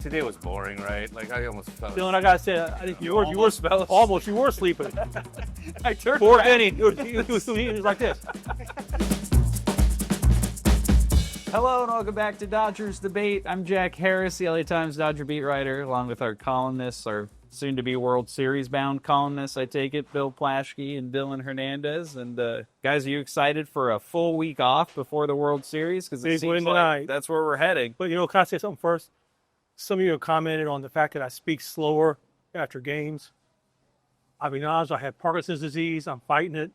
Today was boring, right? Like I almost felt. Dylan, I gotta say, I think you were sleeping. I turned Fourth inning, it was like this. Hello and welcome back to Dodgers Debate. I'm Jack Harris, the LA Times Dodger beat writer, along with our columnists, our soon-to-be World Series-bound columnists, I take it, Bill Plaschke and Dylan Hernandez. And guys, are you excited for a full week off before the World Series? Because it seems like that's where we're heading. But, can I say something first? Some of you have commented on the fact that I speak slower after games. I've acknowledged I have Parkinson's disease. I'm fighting it.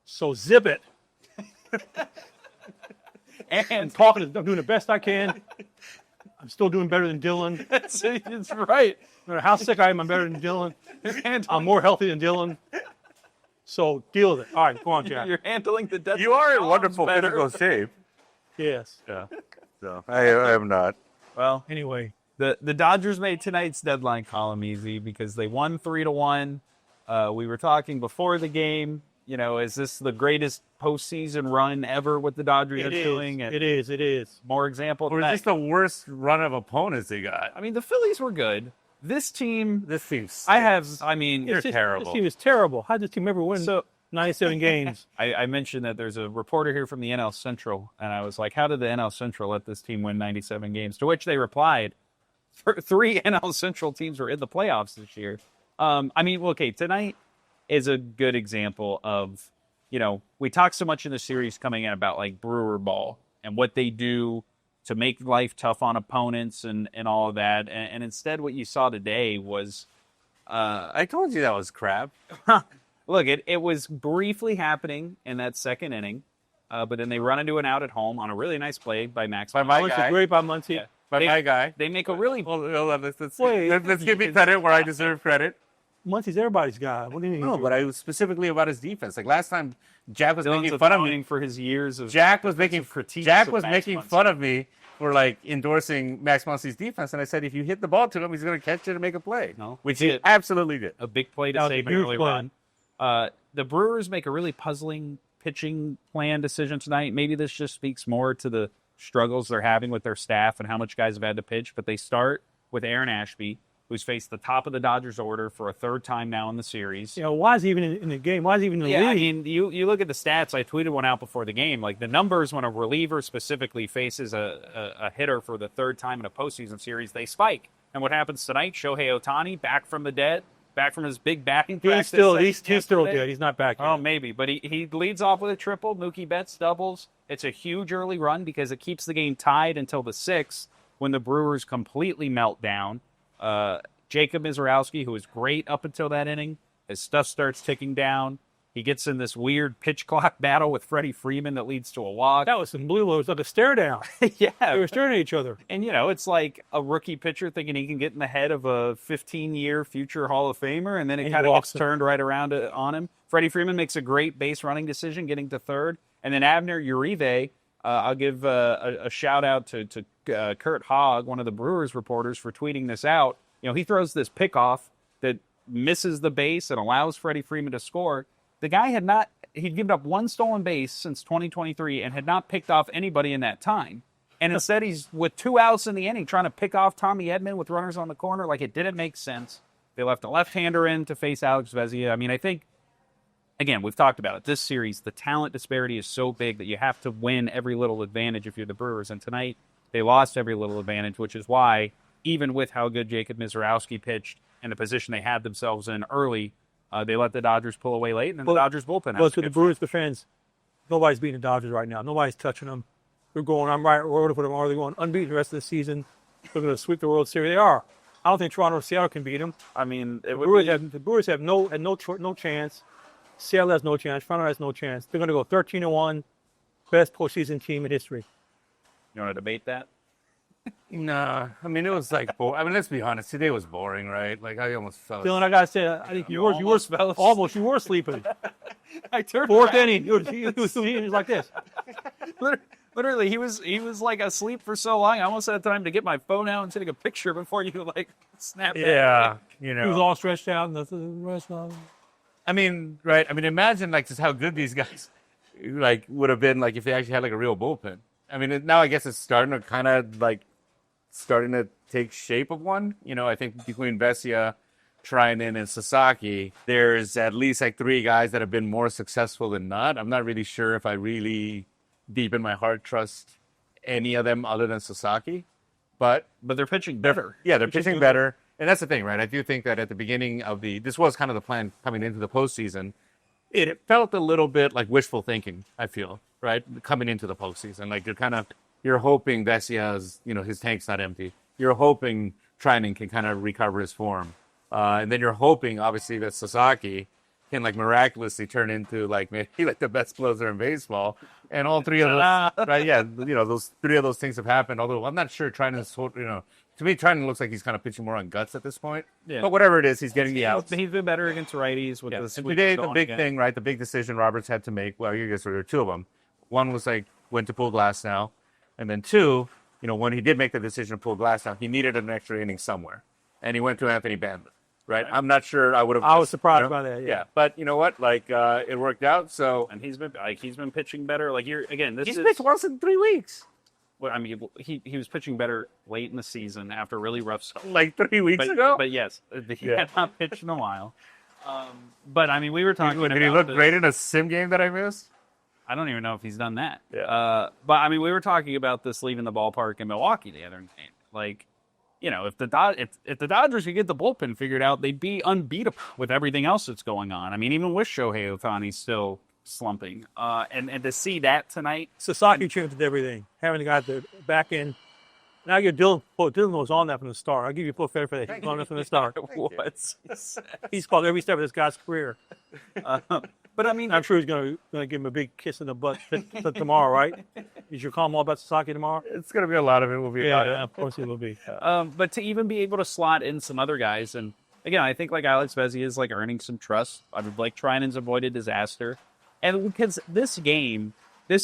So zip it. And talking, I'm doing the best I can. I'm still doing better than Dylan. It's right. No matter how sick I am, I'm better than Dylan. I'm more healthy than Dylan. So deal with it. All right, go on, Jack. You're handling the death. You are in wonderful physical shape. Yes. Yeah. So I am not. Well, anyway, the Dodgers made tonight's deadline column easy because they won 3-1. We were talking before the game. Is this the greatest postseason run ever with the Dodgers doing? It is. More example. Or is this the worst run of opponents they got? I mean, the Phillies were good. This team, This seems. they're terrible. This team is terrible. How did this team ever win 97 games? I mentioned that there's a reporter here from the NL Central, and I was like, how did the NL Central let this team win 97 games? To which they replied, 3 NL Central teams were in the playoffs this year. Tonight is a good example of, we talk so much in the series coming in about like Brewer ball and what they do to make life tough on opponents and all of that. And instead what you saw today was... I told you that was crap. Look, it was briefly happening in that second inning, but then they run into an out at home on a really nice play by Max. By my guy. Great by Muncy. Yeah. My guy. They make a really... Let's give me credit where I deserve credit. Muncy's everybody's guy. What do you mean? No, but I was specifically about his defense. Like last time, Jack was Dylan's making fun of me for his years of... Jack was making critiques. Jack was making fun of me for like endorsing Max Muncy's defense, and I said if you hit the ball to him, he's going to catch it and make a play. No, which he absolutely did. A big play to save an early run. The Brewers make a really puzzling pitching plan decision tonight. Maybe this just speaks more to the struggles they're having with their staff and how much guys have had to pitch. But they start with Aaron Ashby, who's faced the top of the Dodgers order for a third time now in the series. Why is he even in the game? Why is he even in the league? I mean, you look at the stats. I tweeted one out before the game. Like the numbers when a reliever specifically faces a hitter for the third time in a postseason series, they spike. And what happens tonight? Shohei Otani back from the dead, back from his big batting practice. He's still dead. He's not back yet. Oh, maybe. But he leads off with a triple. Mookie Betts doubles. It's a huge early run because it keeps the game tied until the 6th when the Brewers completely melt down. Jacob Mizorowski, who was great up until that inning, his stuff starts ticking down. He gets in this weird pitch clock battle with Freddie Freeman that leads to a walk. That was unbelievable. It was like a stare down. Yeah. They were staring at each other. And, it's like a rookie pitcher thinking he can get in the head of a 15-year future Hall of Famer, and then it kind of gets turned right around on him. Freddie Freeman makes a great base running decision, getting to third. And then Abner Uribe, I'll give a shout-out to Kurt Hogg, one of the Brewers reporters, for tweeting this out. He throws this pickoff that misses the base and allows Freddie Freeman to score. The guy he'd given up one stolen base since 2023 and had not picked off anybody in that time. And instead he's with 2 outs in the inning trying to pick off Tommy Edman with runners on the corner. Like it didn't make sense. They left a left-hander in to face Alex Vezia. I mean, I think, again, we've talked about it. This series, the talent disparity is so big that you have to win every little advantage if you're the Brewers. And tonight they lost every little advantage, which is why, even with how good Jacob Mizorowski pitched and the position they had themselves in early, they let the Dodgers pull away late, and then the Dodgers bullpen. Well, to the Brewers defense, nobody's beating the Dodgers right now. Nobody's touching them. They're going, I'm right, we're for them. Are they going unbeaten the rest of the season? They're going to sweep the World Series. They are. I don't think Toronto or Seattle can beat them. I mean, the Brewers have no chance. Seattle has no chance. Toronto has no chance. They're going to go 13-1, best postseason team in history. You want to debate that? Nah, I mean it was like. Let's be honest. Today was boring, right? Like I almost felt. Dylan, I gotta say, I think you were sleeping. I turned fourth inning. He was like this. Literally, he was like asleep for so long. I almost had time to get my phone out and take a picture before you snap. Yeah, He was all stretched out and the rest of them. I mean, right? I mean, imagine just how good these guys would have been if they actually had a real bullpen. I mean, now I guess it's starting to kind of starting to take shape of one. I think between Vesia, Trinan, and Sasaki, there's at least like 3 guys that have been more successful than not. I'm not really sure if I really deep in my heart trust any of them other than Sasaki. But they're pitching better. they're pitching better. And that's the thing, right? I do think that at the beginning of this was kind of the plan coming into the postseason. It felt a little bit like wishful thinking, I feel, right? Coming into the postseason. Like you're hoping Vesia's, his tank's not empty. You're hoping Trinan can kind of recover his form. And then you're hoping, obviously, that Sasaki can like miraculously turn into like maybe like the best closer in baseball. And all 3 of those, right? Yeah, those 3 of those things have happened. Although I'm not sure Trinan's, to me, Trinan looks like he's kind of pitching more on guts at this point. Yeah. But whatever it is, he's getting the outs. He's been better against righties with and today, the big thing, right? The big decision Roberts had to make. Well, I guess there were 2 of them. One was like when to pull Glasnow, and then 2, when he did make the decision to pull Glasnow, he needed an extra inning somewhere, and he went to Anthony Bandler. Right? I'm not sure I would have. I was surprised by that. Yeah. But you know what? Like it worked out. So and he's been pitching better. Like he's pitched once in 3 weeks. Well, I mean, he was pitching better late in the season after a really rough start. Like 3 weeks ago. But yes, he had not pitched in a while. But I mean, we were talking. Did he look great in a sim game that I missed? I don't even know if he's done that. Yeah. But I mean, we were talking about this leaving the ballpark in Milwaukee the other night. Like, if the Dodgers could get the bullpen figured out, they'd be unbeatable with everything else that's going on. I mean, even with Shohei Otani still slumping, and to see that tonight, Sasaki changed everything. Having the guy at the back end. Now you're Dylan. Oh, Dylan was on that from the start. I'll give you full credit for that. He's on that from the start. He's called every step of this guy's career. But I mean, I'm sure he's going to give him a big kiss in the butt tomorrow, right? You should call him all about Sasaki tomorrow. It's going to be a lot of it. Will be. Yeah, of course it will be. But to even be able to slot in some other guys, and again, I think like Alex Vesia is like earning some trust. I would like Trinan's avoided disaster, and because this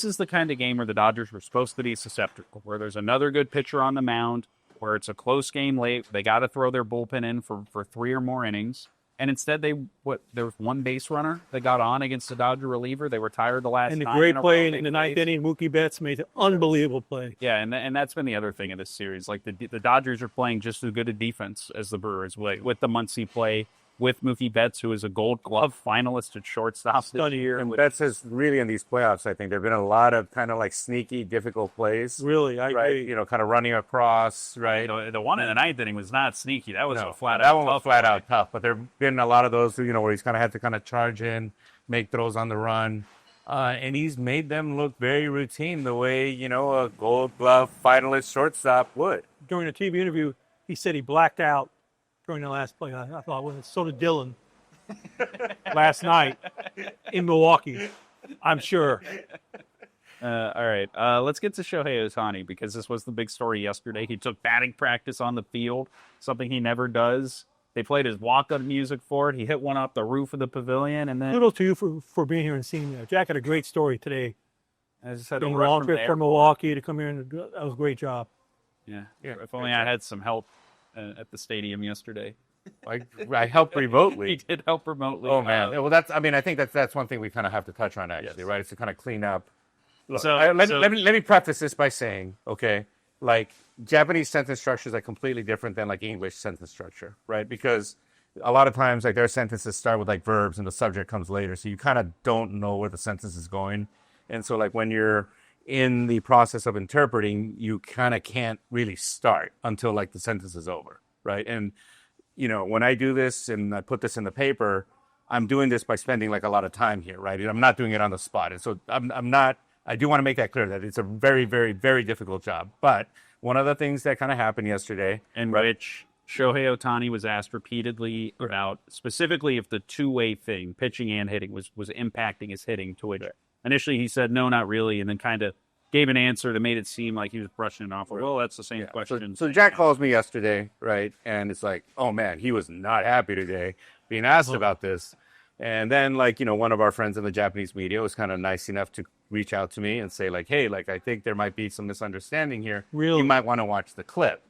is the kind of game where the Dodgers were supposed to be susceptible, where there's another good pitcher on the mound, where it's a close game late, they got to throw their bullpen in for 3 or more innings. And instead, there was 1 base runner that got on against the Dodger reliever. They were tired the last. And the great play in the 9th inning, Mookie Betts made an unbelievable play. Yeah, and that's been the other thing of this series. Like the Dodgers are playing just as good a defense as the Brewers with the Muncy play, with Mookie Betts, who is a Gold Glove finalist at shortstop this year. And Betts has really in these playoffs, I think there have been a lot of kind of like sneaky, difficult plays. Really, I agree. Kind of running across, right? The one in the 9th inning was not sneaky. That was a flat out tough. But there have been a lot of those, where he's kind of had to kind of charge in, make throws on the run. And he's made them look very routine the way, a Gold Glove finalist shortstop would. During a TV interview, he said he blacked out during the last play. I thought, well, so did Dylan last night in Milwaukee, I'm sure. All right, let's get to Shohei Otani, because this was the big story yesterday. He took batting practice on the field, something he never does. They played his walk-up music for it. He hit one off the roof of the pavilion, and then kudos to you for being here and seeing that. Jack had a great story today. I just had a long trip from Milwaukee to come here, and that was a great job. Yeah. If only I had some help at the stadium yesterday. I helped remotely. He did help remotely. Oh man. Well, I think that's one thing we kind of have to touch on actually, right? It's to kind of clean up. Look, let me preface this by saying, okay, like Japanese sentence structure is like completely different than like English sentence structure, right? Because a lot of times like their sentences start with like verbs and the subject comes later, so you kind of don't know where the sentence is going. And so like when you're in the process of interpreting, you kind of can't really start until like the sentence is over, right? And when I do this and I put this in the paper, I'm doing this by spending like a lot of time here, right? And I'm not doing it on the spot. And so I do want to make that clear that it's a very, very, very difficult job. But one of the things that kind of happened yesterday, in which Shohei Otani was asked repeatedly about specifically if the two-way thing, pitching and hitting, was impacting his hitting, to which initially he said, no, not really, and then kind of gave an answer that made it seem like he was brushing it off. Well, that's the same question. So Jack calls me yesterday, right? And it's like, oh, man, he was not happy today being asked about this. And then, one of our friends in the Japanese media was kind of nice enough to reach out to me and say, like, hey, I think there might be some misunderstanding here. Really? You might want to watch the clip,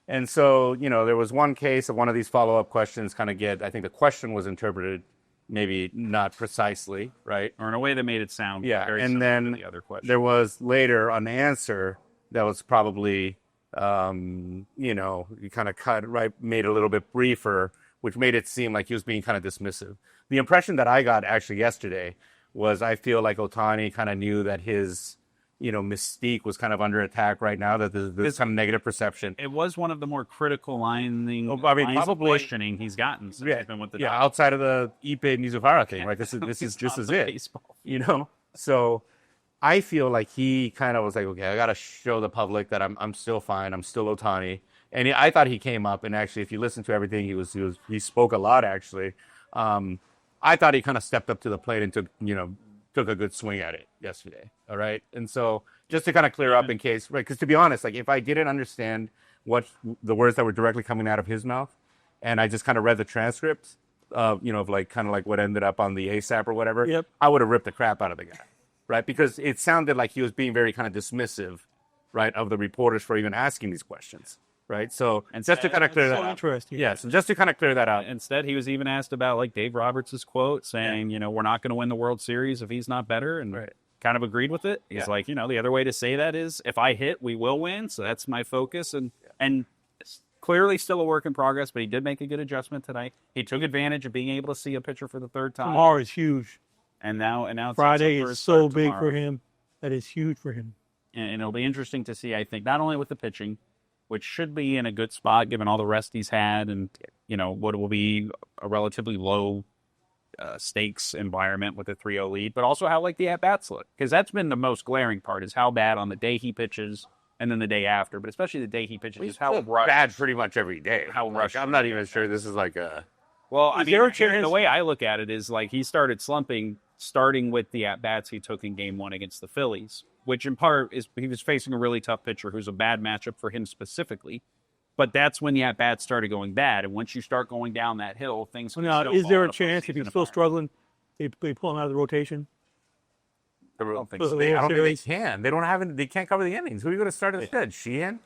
And so, there was one case of one of these follow-up questions I think the question was interpreted maybe not precisely, right? Or in a way that made it sound very and then to the other question. There was later an answer that was probably You know, he kind of made it a little bit briefer, which made it seem like he was being kind of dismissive. The impression that I got actually yesterday was I feel like Otani kind of knew that his, you know, mystique was kind of under attack right now, that there's this kind of negative perception. It was one of the more critical lines of questioning he's gotten since he's been with the Dodgers. Outside of the Ippei Mizuhara thing, right? This is it. Baseball. You know? So I feel like he kind of was like, okay, I got to show the public that I'm still fine. I'm still Otani. And I thought he came up, and actually, if you listen to everything, he spoke a lot, actually. I thought he kind of stepped up to the plate and took a good swing at it yesterday. All right. And so just to kind of clear up in case, right? Because to be honest, like if I didn't understand what the words that were directly coming out of his mouth, and I just kind of read the transcript, of like kind of like what ended up on the ASAP or whatever, I would have ripped the crap out of the guy, right? Because it sounded like he was being very kind of dismissive, right, of the reporters for even asking these questions. Right. So, and just to kind of clear that out. Interesting. Yeah. So just to kind of clear that out. Instead, he was even asked about like Dave Roberts' quote saying, we're not going to win the World Series if he's not better. And kind of agreed with it. He's like, the other way to say that is if I hit, we will win. So that's my focus. And clearly still a work in progress, but he did make a good adjustment tonight. He took advantage of being able to see a pitcher for the third time. Tomorrow is huge. And now it's Friday is so big for him. That is huge for him. And it'll be interesting to see, I think, not only with the pitching, which should be in a good spot given all the rest he's had and, what will be a relatively low stakes environment with a 3-0 lead, but also how like the at-bats look. Because that's been the most glaring part is how bad on the day he pitches and then the day after, but especially the day he pitches is how bad pretty much every day. How rushed. I'm not even sure this is like a... Well, the way I look at it is like he started slumping starting with the at-bats he took in Game 1 against the Phillies, which in part is he was facing a really tough pitcher who's a bad matchup for him specifically. But that's when the at-bats started going bad. And once you start going down that hill, things can now, is there a chance if he's still struggling, they pull him out of the rotation? I don't think they can. They can't cover the innings. Who are you going to start instead? Sheehan?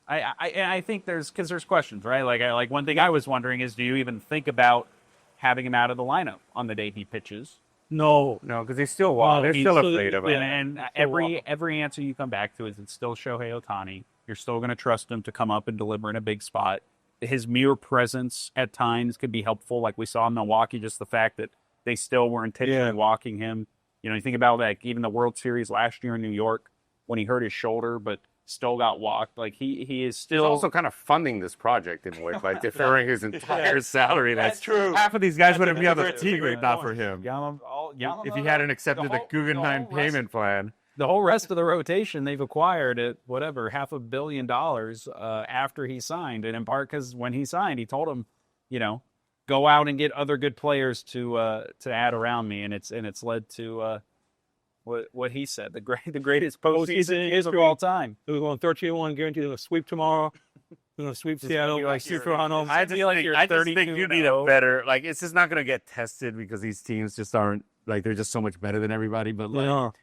I think there's questions, right? Like one thing I was wondering is, do you even think about having him out of the lineup on the day he pitches? No, because they still walk. They're still afraid of him. And every answer you come back to is it's still Shohei Otani. You're still going to trust him to come up and deliver in a big spot. His mere presence at times could be helpful, like we saw in Milwaukee. Just the fact that they still were intentionally walking him. You think about like even the World Series last year in New York when he hurt his shoulder, but still got walked. Like he is still He's also kind of funding this project in a way by deferring his entire salary. That's true. Half of these guys wouldn't be on the team if not for him. If he hadn't accepted the Guggenheim payment plan. The whole rest of the rotation they've acquired at $500 million after he signed, and in part because when he signed, he told him, go out and get other good players to add around me, and it's led to what he said, the greatest postseason of all time. We're going 13-1, guaranteed to sweep tomorrow. We're going to sweep Seattle. I just think you need a better. Like it's just not going to get tested because these teams just aren't like they're just so much better than everybody. But like,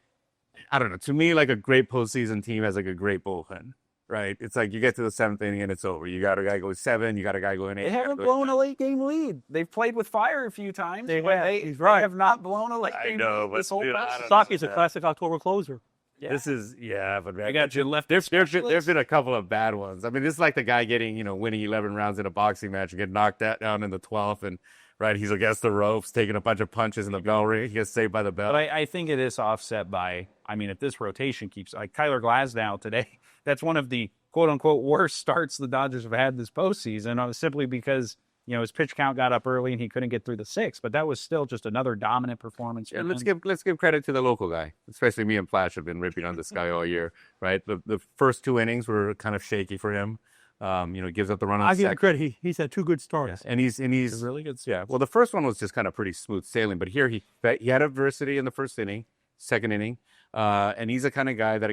I don't know. To me, like a great postseason team has like a great bullpen, right? It's like you get to the 7th inning and it's over. You got a guy go 7, you got a guy going 8. They haven't blown a late game lead. They've played with fire a few times. They have not blown a late game lead this whole time. Saki's a classic October closer. Yeah. This is but I got you left. There's been a couple of bad ones. I mean, this is like the guy getting winning 11 rounds in a boxing match and get knocked down in the 12th and. Right, he's against the ropes, taking a bunch of punches in the bell ring. He gets saved by the bell. But I think it is offset by, if this rotation keeps, like Kyler Glasnow today, that's one of the quote-unquote worst starts the Dodgers have had this postseason, simply because, his pitch count got up early and he couldn't get through the 6th. But that was still just another dominant performance. Yeah, let's give credit to the local guy, especially me and Plaschke have been ripping on this guy all year, right? The first 2 innings were kind of shaky for him. Gives up the run on I give him credit. He's had 2 good starts. Yeah. And he's really good. Yeah. Well, the first one was just kind of pretty smooth sailing, but here he had adversity in the first inning, second inning, and he's the kind of guy that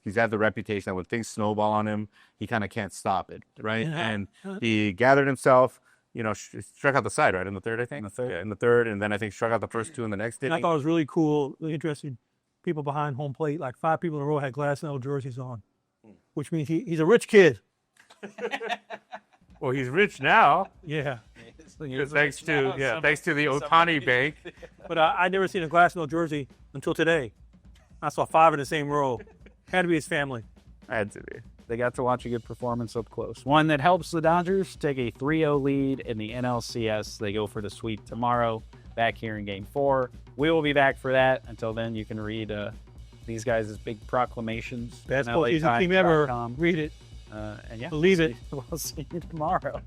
he's had the reputation that when things snowball on him, he kind of can't stop it, right? Yeah. And he gathered himself. Struck out the side right in the 3rd, I think. In the third, and then I think struck out the first 2 in the next inning. I thought it was really cool, really interesting. People behind home plate, like 5 people in a row, had Glasnow jerseys on, which means he's a rich kid. Well, he's rich now. Yeah. Thanks to the Otani bank. But I'd never seen a Glasnow jersey until today. I saw 5 in the same row. Had to be his family. Had to be. They got to watch a good performance up close. One that helps the Dodgers take a 3-0 lead in the NLCS. They go for the sweep tomorrow, back here in Game 4. We will be back for that. Until then, you can read these guys' big proclamations. Best postseason team ever. Read it. And yeah, believe it. We'll see you tomorrow.